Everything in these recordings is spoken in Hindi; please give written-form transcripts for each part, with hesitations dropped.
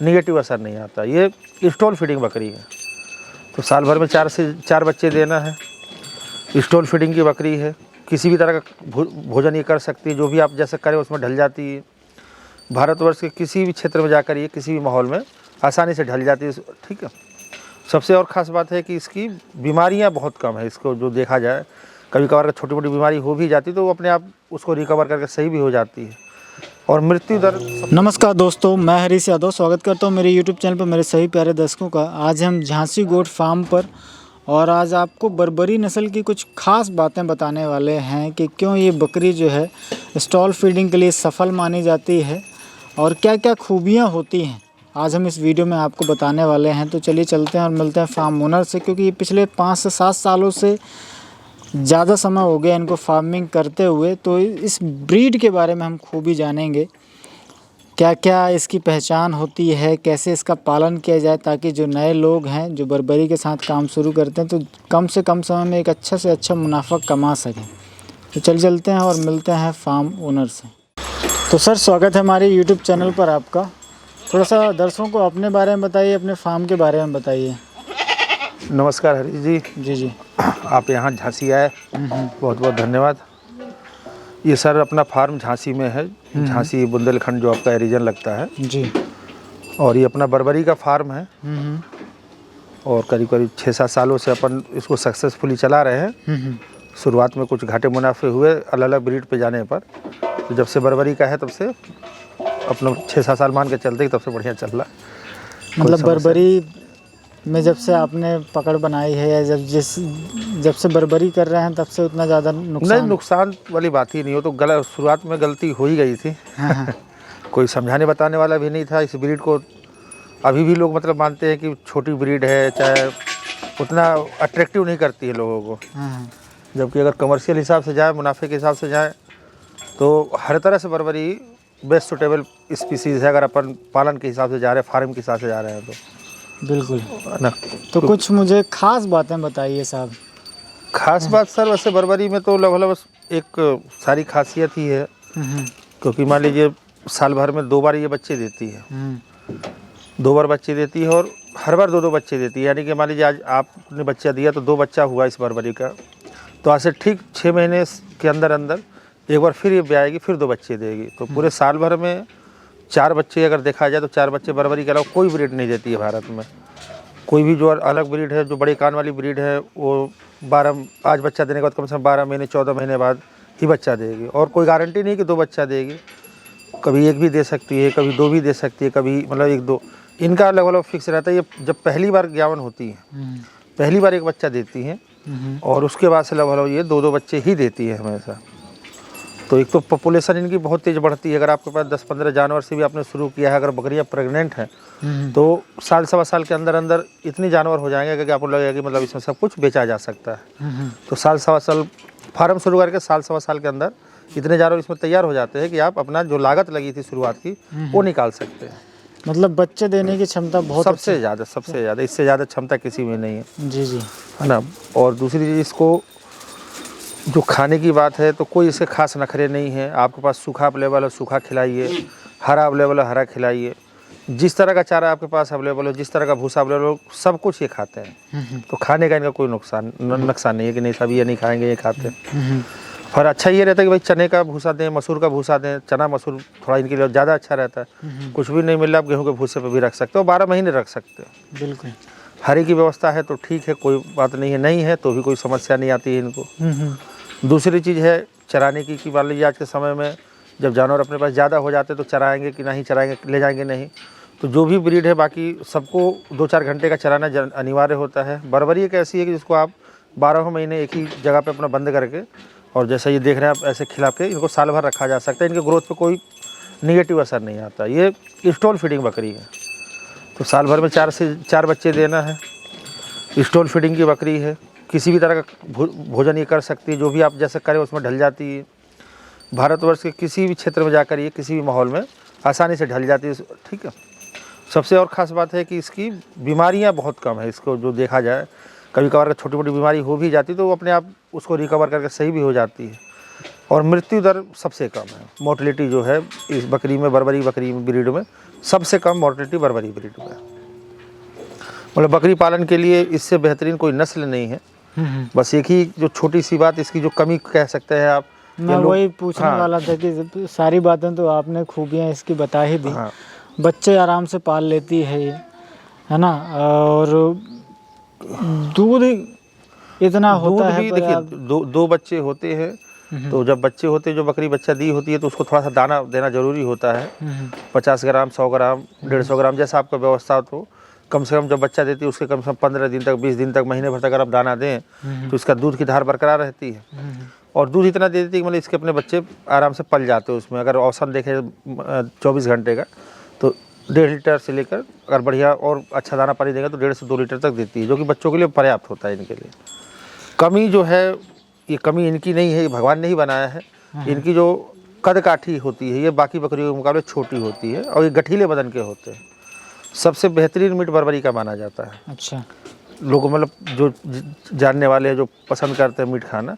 निगेटिव असर नहीं आता। ये स्टॉल फीडिंग बकरी है, तो साल भर में 4 से 4 बच्चे देना है। स्टॉल फीडिंग की बकरी है, किसी भी तरह का भोजन ये कर सकती है, जो भी आप जैसे करें उसमें ढल जाती है। भारतवर्ष के किसी भी क्षेत्र में जाकर ये किसी भी माहौल में आसानी से ढल जाती है, ठीक है। सबसे और ख़ास बात है कि इसकी बीमारियां बहुत कम है। इसको जो देखा जाए, कभी कभार छोटी मोटी बीमारी हो भी जाती तो वो अपने आप उसको रिकवर करके सही भी हो जाती है। और मृत्यु दर। नमस्कार दोस्तों, मैं हरीश यादव स्वागत करता हूं मेरे YouTube चैनल पर मेरे सभी प्यारे दर्शकों का। आज हम झांसी गोट फार्म पर, और आज आपको बर्बरी नस्ल की कुछ खास बातें बताने वाले हैं कि क्यों ये बकरी जो है स्टॉल फीडिंग के लिए सफल मानी जाती है और क्या क्या खूबियां होती हैं, आज हम इस वीडियो में आपको बताने वाले हैं। तो चलिए चलते हैं और मिलते हैं फार्म ओनर से, क्योंकि ये पिछले 5 से 7 सालों से ज़्यादा समय हो गया इनको फार्मिंग करते हुए। तो इस ब्रीड के बारे में हम खूबी जानेंगे, क्या क्या इसकी पहचान होती है, कैसे इसका पालन किया जाए, ताकि जो नए लोग हैं जो बर्बरी के साथ काम शुरू करते हैं तो कम से कम समय में एक अच्छा से अच्छा मुनाफा कमा सकें। तो चलते हैं और मिलते हैं फार्म ओनर से। तो सर, स्वागत है हमारे YouTube चैनल पर आपका। थोड़ा सा दर्शकों को अपने बारे में बताइए, अपने फार्म के बारे में बताइए। नमस्कार हरीश जी। जी। आप यहाँ झांसी आए, बहुत बहुत धन्यवाद। ये सर अपना फार्म झांसी में है, झांसी बुंदेलखंड जो आपका रीजन लगता है जी। और ये अपना बर्बरी का फार्म है और करीब करीब 6-7 सालों से अपन इसको सक्सेसफुली चला रहे हैं। शुरुआत में कुछ घाटे मुनाफे हुए अलग अलग ब्रीड पे जाने पर, तो जब से बर्बरी का है तब से अपना 6-7 साल मान के चलते तब से बढ़िया चल रहा है। मतलब बर्बरी में जब से आपने पकड़ बनाई है या जब से बर्बरी कर रहे हैं तब से उतना ज़्यादा नुकसान वाली बात ही नहीं हो, तो गलत शुरुआत में गलती हो ही गई थी। हाँ। कोई समझाने बताने वाला भी नहीं था इस ब्रीड को। अभी भी लोग मतलब मानते हैं कि छोटी ब्रीड है, चाहे उतना अट्रैक्टिव नहीं करती है लोगों को। हाँ। जबकि अगर कमर्शियल हिसाब से जाए, मुनाफे के हिसाब से जाए, तो हर तरह से बर्बरी बेस्ट सुटेबल स्पीसीज़ है, अगर अपन पालन के हिसाब से जा रहे हैं, फार्म के हिसाब से जा रहे हैं तो। बिल्कुल ना तो कुछ मुझे खास बातें बताइए साहब। खास बात सर, वैसे बर्बरी में तो लगभग बस एक सारी खासियत ही है, क्योंकि मान लीजिए साल भर में 2 बार ये बच्चे देती है। 2 बार बच्चे देती है और हर बार 2-2 बच्चे देती है। यानी कि मान लीजिए आज आपने बच्चा दिया तो 2 बच्चा हुआ इस बर्बरी का, तो आज से ठीक 6 महीने के अंदर अंदर एक बार फिर ये ब्याएगी, फिर 2 बच्चे देगी। तो पूरे साल भर में 4 बच्चे अगर देखा जाए तो 4 बच्चे बर्बरी के अलावा कोई ब्रीड नहीं देती है भारत में। कोई भी जो अलग ब्रीड है, जो बड़े कान वाली ब्रीड है, वो 12 आज बच्चा देने के बाद कम से कम 12 महीने 14 महीने बाद ही बच्चा देगी। और कोई गारंटी नहीं कि 2 बच्चा देगी, कभी 1 भी दे सकती है, कभी 2 भी दे सकती है, कभी मतलब 1-2 इनका अलग अलग फिक्स रहता है। ये जब पहली बार ज्ञावन होती है, पहली बार 1 बच्चा देती हैं और उसके बाद से लगभग ये 2-2 बच्चे ही देती है हमेशा। तो एक तो पॉपुलेशन इनकी बहुत तेज़ बढ़ती है। अगर आपके पास 10-15 जानवर से भी आपने शुरू किया है, अगर बकरियां प्रेग्नेंट हैं तो साल सवा साल के अंदर अंदर इतने जानवर हो जाएंगे कि आपको लगेगा कि मतलब इसमें सब कुछ बेचा जा सकता है। तो साल सवा साल फार्म शुरू करके साल सवा साल के अंदर इतने जानवर इसमें तैयार हो जाते हैं कि आप अपना जो लागत लगी थी शुरुआत की वो निकाल सकते हैं। मतलब बच्चे देने की क्षमता बहुत सबसे ज़्यादा इससे ज़्यादा क्षमता किसी में नहीं है। जी है ना। और दूसरी चीज़, इसको जो खाने की बात है तो कोई इसके खास नखरे नहीं है। आपके पास सूखा अवेलेबल है, सूखा खिलाइए, हरा अवेलेबल है, हरा खिलाइए। जिस तरह का चारा आपके पास अवेलेबल हो, जिस तरह का भूसा अवेलेबल हो, सब कुछ ये खाते हैं। तो खाने का इनका कोई नुकसान नहीं है कि नहीं सब ये नहीं खाएंगे, ये खाते हैं। और अच्छा ये रहता है कि भाई चने का भूसा दें, मसूर का भूसा दें। चना मसूर थोड़ा इनके लिए ज़्यादा अच्छा रहता है। कुछ भी नहीं मिल रहा, आप गेहूँ के भूसे पर भी रख सकते हो, 12 महीने रख सकते हो। बिल्कुल। हरे की व्यवस्था है तो ठीक है, कोई बात नहीं है। नहीं है तो भी कोई समस्या नहीं आती है इनको। दूसरी चीज़ है चराने की, मान लीजिए आज के समय में जब जानवर अपने पास ज़्यादा हो जाते तो चराएंगे कि नहीं चराएंगे, ले जाएंगे नहीं। तो जो भी ब्रीड है बाकी सबको 2-4 घंटे का चराना अनिवार्य होता है। बर्बरी एक ऐसी है कि जिसको आप 12 महीने एक ही जगह पे अपना बंद करके, और जैसा ये देख रहे हैं आप, ऐसे खिला के इनको साल भर रखा जा सकता है। इनके ग्रोथ पे कोई निगेटिव असर नहीं आता। ये स्टॉल फीडिंग बकरी है, तो साल भर में 4 से 4 बच्चे देना है। स्टॉल फीडिंग की बकरी है, किसी भी तरह का भोजन ये कर सकती है, जो भी आप जैसे करें उसमें ढल जाती है। भारतवर्ष के किसी भी क्षेत्र में जाकर ये किसी भी माहौल में आसानी से ढल जाती है, ठीक है। सबसे और ख़ास बात है कि इसकी बीमारियां बहुत कम है। इसको जो देखा जाए, कभी कभार छोटी मोटी बीमारी हो भी जाती तो वो अपने आप उसको रिकवर करके सही भी हो जाती है। और मृत्यु दर सबसे कम है। मोर्टेलिटी जो है इस बकरी में, बर्बरी बकरी ब्रीड में सबसे कम मोर्टेलिटी बर्बरी ब्रीड में है। मतलब बकरी पालन के लिए इससे बेहतरीन कोई नस्ल नहीं है। बस एक ही जो छोटी सी बात, इसकी जो कमी कह सकते हैं आप, मैं वही पूछने वाला था कि सारी बातें तो आपने खूबियाँ इसकी बता ही दी। हाँ। बच्चे आराम से पाल लेती है ये, है ना, और दूध इतना होता है। भी देखिए, दो बच्चे होते हैं, तो जब बच्चे होते हैं, जो बकरी बच्चा दी होती है तो उसको थोड़ा सा दाना देना जरूरी होता है। 50 ग्राम, 100 ग्राम, 150 ग्राम, जैसा आपका व्यवस्था हो। तो कम से कम जब बच्चा देती है उसके कम से कम 15 दिन तक, 20 दिन तक, महीने भर तक अगर आप दाना दें तो इसका दूध की धार बरकरार रहती है। और दूध इतना दे देती है कि मतलब इसके अपने बच्चे आराम से पल जाते हैं उसमें। अगर औसत देखें 24 घंटे का, तो 1.5 लीटर से लेकर, अगर बढ़िया और अच्छा दाना पानी देगा तो 1.5 से 2 लीटर तक देती है, जो कि बच्चों के लिए पर्याप्त होता है इनके लिए। कमी जो है, ये कमी इनकी नहीं है, ये भगवान ने ही बनाया है। इनकी जो कद काठी होती है ये बाकी बकरियों के मुकाबले छोटी होती है और ये गठीले बदन के होते हैं। सबसे बेहतरीन मीट बर्बरी का माना जाता है। अच्छा। लोग मतलब जो जानने वाले हैं, जो पसंद करते हैं मीट खाना,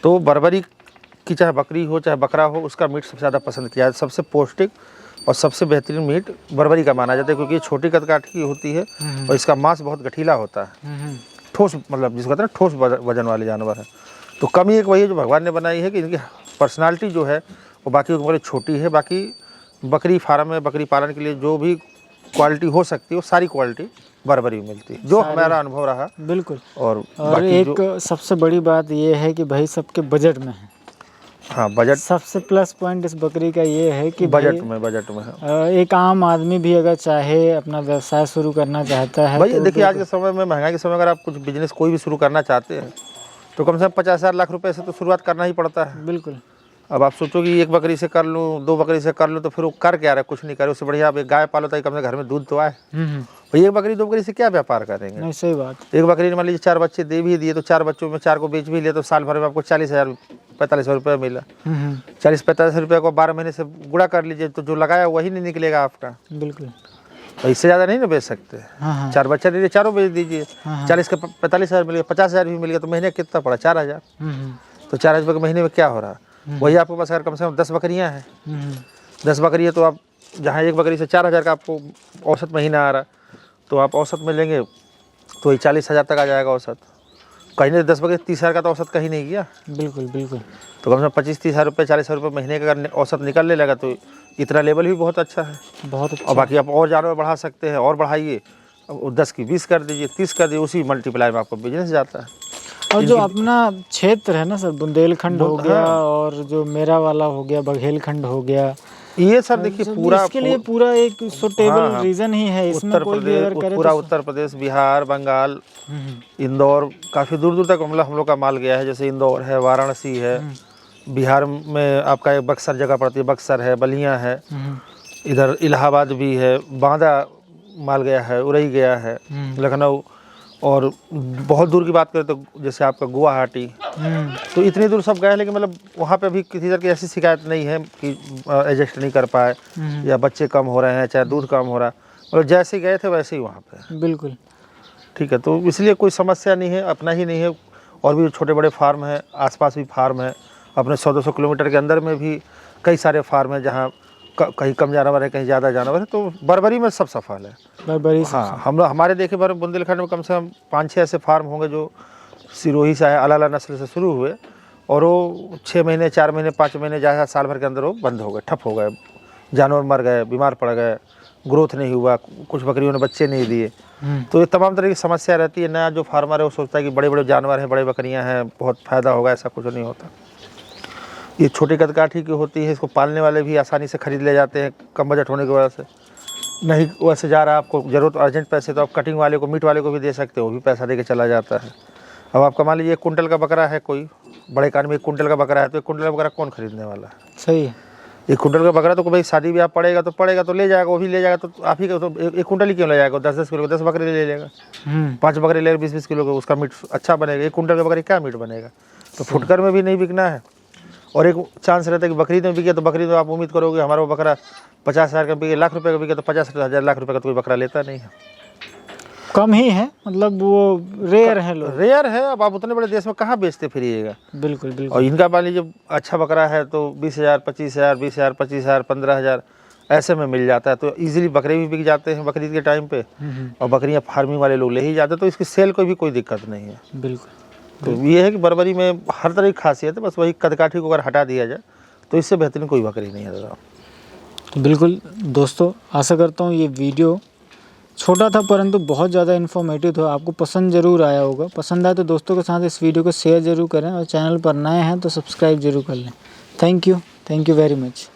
तो बर्बरी की चाहे बकरी हो चाहे बकरा हो, उसका मीट सबसे ज़्यादा पसंद किया जाता है। सबसे पौष्टिक और सबसे बेहतरीन मीट बर्बरी का माना जाता है, क्योंकि ये छोटी कदकाठ की होती है और इसका मांस बहुत गठीला होता है। ठोस, मतलब जिसको कहते हैं ठोस वजन वाले जानवर है। तो कमी एक वही है जो भगवान ने बनाई है कि इनकी पर्सनालिटी जो है वो बाकी के मुकाबले छोटी है। बाकी बकरी फार्म में, बकरी पालन के लिए जो भी क्वालिटी हो सकती है वो सारी क्वालिटी बर्बरी में मिलती है, जो हमारा अनुभव रहा। बिल्कुल। और एक सबसे बड़ी बात ये है कि भाई सबके बजट में है। हाँ, बजट सबसे प्लस पॉइंट इस बकरी का ये है कि बजट में है। एक आम आदमी भी अगर चाहे अपना व्यवसाय शुरू करना चाहता है, भाई तो देखिए, आज के समय में, महंगाई के समय, अगर आप कुछ बिजनेस कोई भी शुरू करना चाहते हैं तो कम से कम 50,000 लाख रुपए से तो शुरुआत करना ही पड़ता है। बिल्कुल। अब आप सोचो कि एक बकरी से कर लूँ, 2 बकरी से कर लूँ, तो फिर वो कर क्या रहा है, कुछ नहीं करे। उससे बढ़िया आप एक गाय पालो ताकि कम से घर में दूध तो आए। भाई एक बकरी 2 बकरी से क्या व्यापार करेंगे? नहीं, सही बात। एक बकरी ने मान लीजिए 4 बच्चे दे भी दिए, तो 4 बच्चों में 4 को बेच भी लिया, तो साल भर में आपको 40,000 45,000 रुपये मिला। 40-45 रुपये को 12 महीने से गुणा कर लीजिए, तो जो लगाया वही नहीं निकलेगा आपका। बिल्कुल। तो इससे ज़्यादा नहीं ना बेच सकते। 4 बच्चा दे दिए, 4 बेच दीजिए। 40 का 45,000 मिल गया, 50,000 भी मिल गया, तो महीने कितना पड़ा? 4,000। तो 4,000 रुपये के महीने में क्या हो रहा? वही आपके पास अगर कम से कम 10 बकरियाँ हैं, 10 बकरियाँ, तो आप जहाँ एक बकरी से 4,000 का आपको औसत महीना आ रहा, तो आप औसत में लेंगे तो वही 40,000 तक आ जाएगा औसत। कहीं नहीं 10 बकरी 30,000 का तो औसत कहीं नहीं गया। बिल्कुल बिल्कुल। तो कम से कम 25-30,000 रुपये, 40,000 रुपये महीने का अगर औसत निकलने लगा तो इतना लेवल भी बहुत अच्छा है। बहुत अच्छा। और बाकी आप और जानवर बढ़ा सकते हैं, और बढ़ाइए, 10 की 20 कर दीजिए, 30 कर दीजिए, उसी मल्टीप्लाई में आपका बिजनेस जाता है। और जो अपना क्षेत्र है ना सर, बुंदेलखंड हो गया, और जो मेरा वाला हो गया, बघेलखंड हो गया, ये सर देखिए पूरा इसके लिए पूरा एक सुटेबल रीजन ही है। इसमें कोई भी अगर करे पूरा उत्तर प्रदेश, बिहार, बंगाल, इंदौर, काफ़ी दूर दूर तक मतलब हम लोग का माल गया है। जैसे इंदौर है, वाराणसी है, बिहार में आपका एक बक्सर जगह पड़ती है, बक्सर है, बलिया है, इधर इलाहाबाद भी है, बांदा माल गया है, उरई गया है, लखनऊ, और बहुत दूर की बात करें तो जैसे आपका गुवाहाटी, तो इतनी दूर सब गए, लेकिन मतलब वहाँ पे भी किसी तरह की ऐसी शिकायत नहीं है कि एडजस्ट नहीं कर पाए या बच्चे कम हो रहे हैं, चाहे दूध कम हो रहा है। मतलब जैसे गए थे वैसे ही वहाँ पे। बिल्कुल ठीक है, तो इसलिए कोई समस्या नहीं है। अपना ही नहीं है, और भी छोटे बड़े फार्म हैं, आसपास भी फार्म है। अपने 100-200 किलोमीटर के अंदर में भी कई सारे फार्म हैं जहाँ कहीं कम जानवर है, कहीं ज़्यादा जानवर है। तो बर्बरी में सब सफल है। बर्बरी हाँ, हम हमारे देखे बार बुंदेलखंड में कम से कम 5-6 ऐसे फार्म होंगे जो सिरोही से है, अलाला नस्ल से शुरू हुए, और वो 6 महीने, 4 महीने, 5 महीने, जहाँ साल भर के अंदर वो बंद हो गए, ठप हो गए, जानवर मर गए, बीमार पड़ गए, ग्रोथ नहीं हुआ, कुछ बकरियों ने बच्चे नहीं दिए। तो ये तमाम तरह की समस्या रहती है। नया जो फार्मर है वो सोचता है कि बड़े बड़े जानवर हैं, बड़े बकरियाँ हैं, बहुत फ़ायदा होगा, ऐसा कुछ नहीं होता। ये छोटी कदकाठी की होती है, इसको पालने वाले भी आसानी से खरीद ले जाते हैं, कम बजट होने की वजह से। नहीं वैसे जा रहा है, आपको ज़रूरत अर्जेंट पैसे, तो आप कटिंग वाले को, मीट वाले को भी दे सकते हो, वो भी पैसा दे के चला जाता है। अब आप मान लीजिए 1 कुंटल का बकरा है, कोई बड़े कान में 1 कुंटल का बकरा है, तो 1 कुंटल का बकरा कौन खरीदने वाला है? सही है। 1 कुंटल का बकरा तो भाई शादी ब्याह पड़ेगा तो ले जाएगा, वो भी ले जाएगा, तो आप ही का तो 1 कुंटल ही क्यों ले जाएगा? 10-10 किलो, 10 बकरे ले लेगा, 5 बकरे ले 20-20 किलो का, उसका मीट अच्छा बनेगा। 1 कुंटल का बकरी क्या मीट बनेगा? तो फुटकर में भी नहीं बिकना है। और एक चांस रहता है कि बकरी में बिके, तो बकरी तो आप उम्मीद करोगे हमारा वो बकरा 50,000 का बिके, लाख रुपये का बिके, तो 50,000 लाख रुपये का तो कोई बकरा लेता नहीं है। कम ही है, मतलब वो रेयर है लोग। रेयर है। अब आप उतने बड़े देश में कहाँ बेचते फिरिएगा। बिल्कुल बिल्कुल। और इनका मान लीजिए अच्छा बकरा है तो 20,000, 25,000, 20,000, 25,000, 15,000 ऐसे में मिल जाता है। तो इजीली बकरे भी बिक जाते हैं बकरीद के टाइम पे, और बकरियां फार्मिंग वाले लोग ले ही जाते हैं, तो इसकी सेल को भी कोई दिक्कत नहीं है। बिल्कुल। तो ये है कि बर्बरी में हर तरह की खासियत है, बस वही कदकाठी को अगर हटा दिया जाए तो इससे बेहतरीन कोई बकरी नहीं है दादा। तो बिल्कुल दोस्तों, आशा करता हूँ ये वीडियो छोटा था परंतु बहुत ज़्यादा इन्फॉर्मेटिव था, आपको पसंद ज़रूर आया होगा। पसंद आए तो दोस्तों के साथ इस वीडियो को शेयर ज़रूर करें, और चैनल पर नए हैं तो सब्सक्राइब ज़रूर कर लें। Thank you very much.